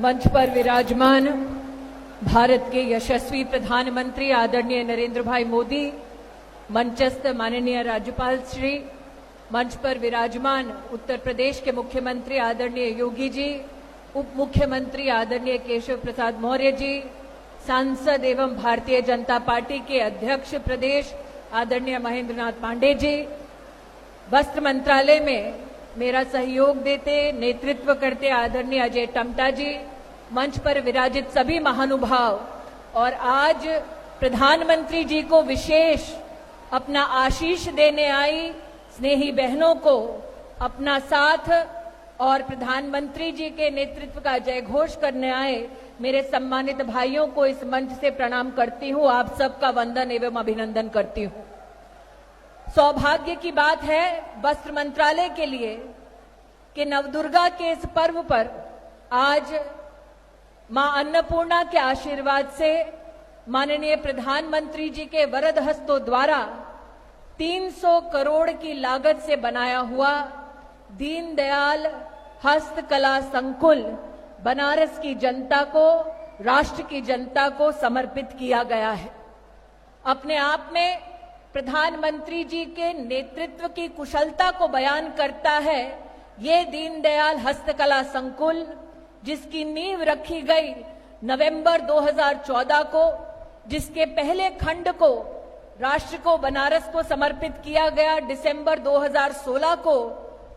मंच पर विराजमान भारत के यशस्वी प्रधानमंत्री आदरणीय नरेंद्र भाई मोदी, मंचस्थ माननीय राज्यपाल श्री, मंच पर विराजमान उत्तर प्रदेश के मुख्यमंत्री आदरणीय योगी जी, उप मुख्यमंत्री आदरणीय केशव प्रसाद मौर्य जी, सांसद एवं भारतीय जनता पार्टी के अध्यक्ष प्रदेश आदरणीय महेंद्र नाथ पांडे जी, वस्त्र मंत्रालय में मेरा सहयोग देते नेतृत्व करते आदरणीय अजय टम्टा जी, मंच पर विराजित सभी महानुभाव और आज प्रधानमंत्री जी को विशेष अपना आशीष देने आई स्नेही बहनों को अपना साथ और प्रधानमंत्री जी के नेतृत्व का जय घोष करने आए मेरे सम्मानित भाइयों को इस मंच से प्रणाम करती हूं। आप सबका वंदन एवं अभिनंदन करती हूं। सौभाग्य की बात है वस्त्र मंत्रालय के लिए कि नवदुर्गा के इस पर्व पर आज मां अन्नपूर्णा के आशीर्वाद से माननीय प्रधानमंत्री जी के वरद हस्तों द्वारा 300 करोड़ की लागत से बनाया हुआ दीनदयाल हस्तकला संकुल बनारस की जनता को, राष्ट्र की जनता को समर्पित किया गया है। अपने आप में प्रधानमंत्री जी के नेतृत्व की कुशलता को बयान करता है ये दीनदयाल हस्तकला संकुल, जिसकी नींव रखी गई नवंबर 2014 को, जिसके पहले खंड को राष्ट्र को बनारस को समर्पित किया गया दिसंबर 2016 को,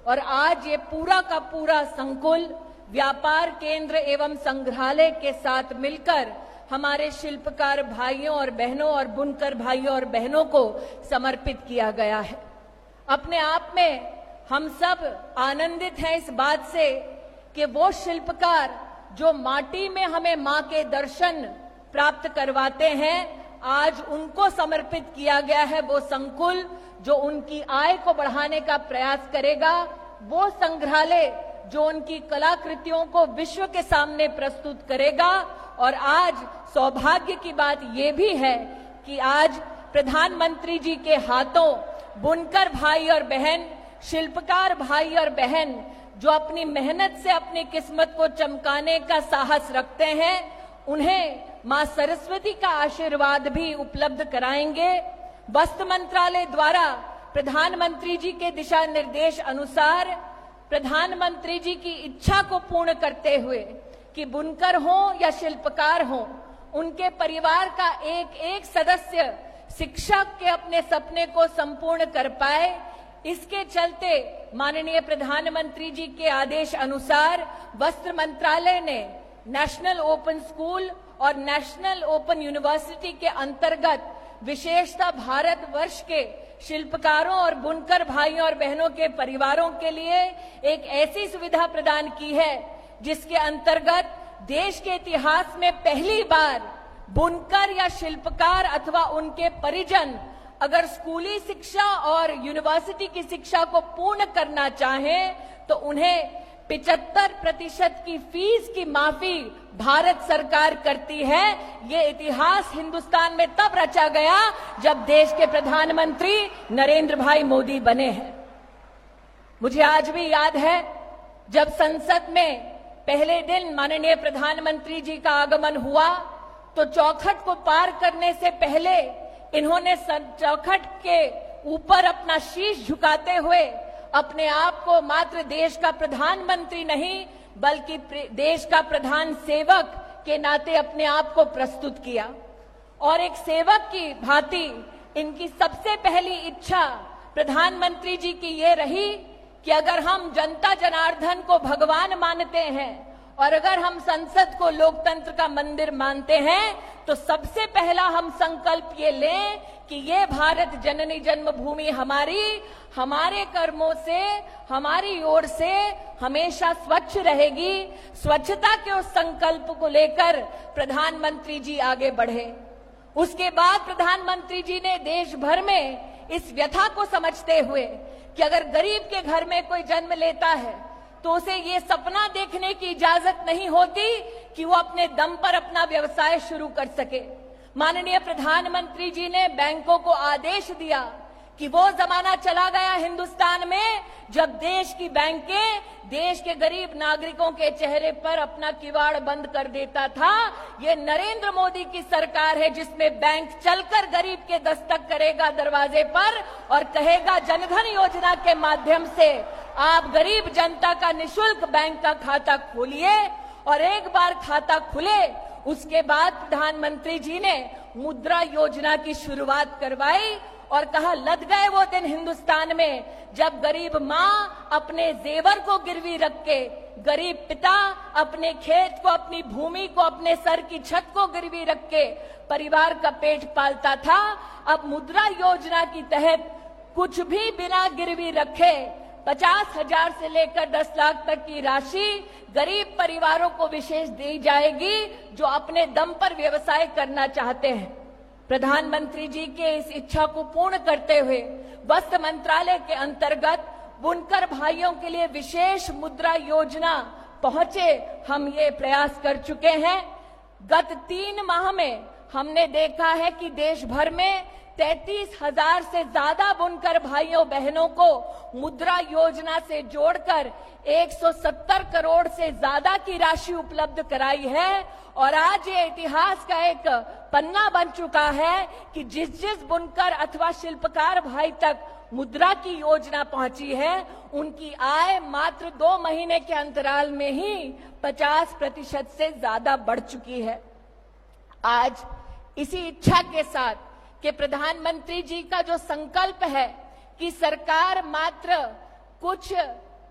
और आज ये पूरा का पूरा संकुल व्यापार केंद्र एवं संग्रहालय के साथ मिलकर हमारे शिल्पकार भाइयों और बहनों और बुनकर भाइयों और बहनों को समर्पित किया गया है। अपने आप में हम सब आनंदित हैं इस बात से कि वो शिल्पकार जो माटी में हमें मां के दर्शन प्राप्त करवाते हैं, आज उनको समर्पित किया गया है वो संकुल जो उनकी आय को बढ़ाने का प्रयास करेगा, वो संग्रहालय जो उनकी कलाकृतियों को विश्व के सामने प्रस्तुत करेगा। और आज सौभाग्य की बात ये भी है कि आज प्रधानमंत्री जी के हाथों बुनकर भाई और बहन, शिल्पकार भाई और बहन जो अपनी मेहनत से अपनी किस्मत को चमकाने का साहस रखते हैं, उन्हें मां सरस्वती का आशीर्वाद भी उपलब्ध कराएंगे। वस्त्र मंत्रालय द्वारा प्रधानमंत्री जी के दिशा निर्देश अनुसार प्रधानमंत्री जी की इच्छा को पूर्ण करते हुए कि बुनकर हो या शिल्पकार हो, उनके परिवार का एक एक सदस्य शिक्षक के अपने सपने को संपूर्ण कर पाए, इसके चलते माननीय प्रधानमंत्री जी के आदेश अनुसार वस्त्र मंत्रालय ने नेशनल ओपन स्कूल और नेशनल ओपन यूनिवर्सिटी के अंतर्गत विशेषतः भारतवर्ष के शिल्पकारों और बुनकर भाइयों और बहनों के परिवारों के लिए एक ऐसी सुविधा प्रदान की है जिसके अंतर्गत देश के इतिहास में पहली बार बुनकर या शिल्पकार अथवा उनके परिजन अगर स्कूली शिक्षा और यूनिवर्सिटी की शिक्षा को पूर्ण करना चाहें तो उन्हें 75% की फीस की माफी भारत सरकार करती है। ये इतिहास हिंदुस्तान में तब रचा गया जब देश के प्रधानमंत्री नरेंद्र भाई मोदी बने हैं। मुझे आज भी याद है जब संसद में पहले दिन माननीय प्रधानमंत्री जी का आगमन हुआ तो चौखट को पार करने से पहले इन्होंने चौखट के ऊपर अपना शीश झुकाते हुए अपने आप को मात्र देश का प्रधानमंत्री नहीं बल्कि देश का प्रधान सेवक के नाते अपने आप को प्रस्तुत किया। और एक सेवक की भांति इनकी सबसे पहली इच्छा प्रधानमंत्री जी की ये रही कि अगर हम जनता जनार्दन को भगवान मानते हैं और अगर हम संसद को लोकतंत्र का मंदिर मानते हैं तो सबसे पहला हम संकल्प ये लें कि ये भारत जननी जन्मभूमि हमारे कर्मों से, हमारी ओर से हमेशा स्वच्छ रहेगी। स्वच्छता के उस संकल्प को लेकर प्रधानमंत्री जी आगे बढ़े। उसके बाद प्रधानमंत्री जी ने देश भर में इस व्यथा को समझते हुए कि अगर गरीब के घर में कोई जन्म लेता है तो उसे ये सपना देखने की इजाजत नहीं होती कि वो अपने दम पर अपना व्यवसाय शुरू कर सके। माननीय प्रधानमंत्री जी ने बैंकों को आदेश दिया कि वो जमाना चला गया हिंदुस्तान में जब देश की बैंकें देश के गरीब नागरिकों के चेहरे पर अपना किवाड़ बंद कर देता था। ये नरेंद्र मोदी की सरकार है जिसमें बैंक चलकर गरीब के दस्तक करेगा दरवाजे पर और कहेगा जनधन योजना के माध्यम से आप गरीब जनता का निशुल्क बैंक का खाता खोलिए। और एक बार खाता खुले उसके बाद प्रधानमंत्री जी ने मुद्रा योजना की शुरुआत करवाई और कहा लद गए वो दिन हिंदुस्तान में जब गरीब माँ अपने जेवर को गिरवी रख के, गरीब पिता अपने खेत को, अपनी भूमि को, अपने सर की छत को गिरवी रख के परिवार का पेट पालता था। अब मुद्रा योजना की तहत कुछ भी बिना गिरवी रखे 50,000 से लेकर 10 लाख तक की राशि गरीब परिवारों को विशेष दी जाएगी जो अपने दम पर व्यवसाय करना चाहते हैं। प्रधानमंत्री जी के इस इच्छा को पूर्ण करते हुए वस्त्र मंत्रालय के अंतर्गत बुनकर भाइयों के लिए विशेष मुद्रा योजना पहुंचे हम ये प्रयास कर चुके हैं। गत 3 माह में हमने देखा है कि देश भर में 33,000 से ज्यादा बुनकर भाइयों बहनों को मुद्रा योजना से जोड़कर 170 करोड़ से ज्यादा की राशि उपलब्ध कराई है। और आज ये इतिहास का एक पन्ना बन चुका है कि जिस बुनकर अथवा शिल्पकार भाई तक मुद्रा की योजना पहुंची है उनकी आय मात्र 2 महीने के अंतराल में ही 50% से ज्यादा बढ़ चुकी है। आज इसी इच्छा के साथ कि प्रधानमंत्री जी का जो संकल्प है कि सरकार मात्र कुछ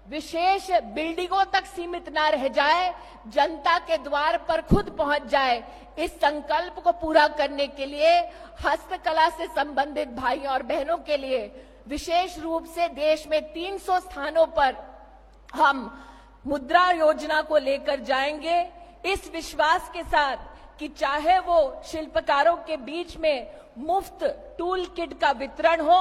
विशेष बिल्डिंगों तक सीमित ना रह जाए, जनता के द्वार पर खुद पहुंच जाए, इस संकल्प को पूरा करने के लिए हस्तकला से संबंधित भाइयों और बहनों के लिए विशेष रूप से देश में 300 स्थानों पर हम मुद्रा योजना को लेकर जाएंगे, इस विश्वास के साथ कि चाहे वो शिल्पकारों के बीच में मुफ्त टूल किट का वितरण हो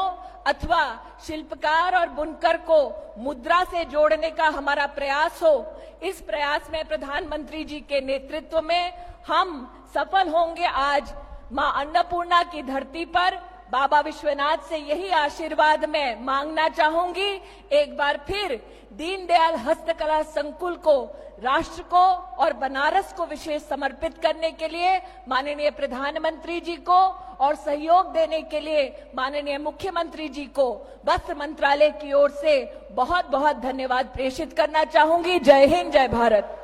अथवा शिल्पकार और बुनकर को मुद्रा से जोड़ने का हमारा प्रयास हो, इस प्रयास में प्रधानमंत्री जी के नेतृत्व में हम सफल होंगे। आज मां अन्नपूर्णा की धरती पर बाबा विश्वनाथ से यही आशीर्वाद मैं मांगना चाहूंगी। एक बार फिर दीनदयाल हस्तकला संकुल को, राष्ट्र को और बनारस को विशेष समर्पित करने के लिए माननीय प्रधानमंत्री जी को और सहयोग देने के लिए माननीय मुख्यमंत्री जी को वस्त्र मंत्रालय की ओर से बहुत बहुत धन्यवाद प्रेषित करना चाहूंगी। जय हिंद, जय भारत।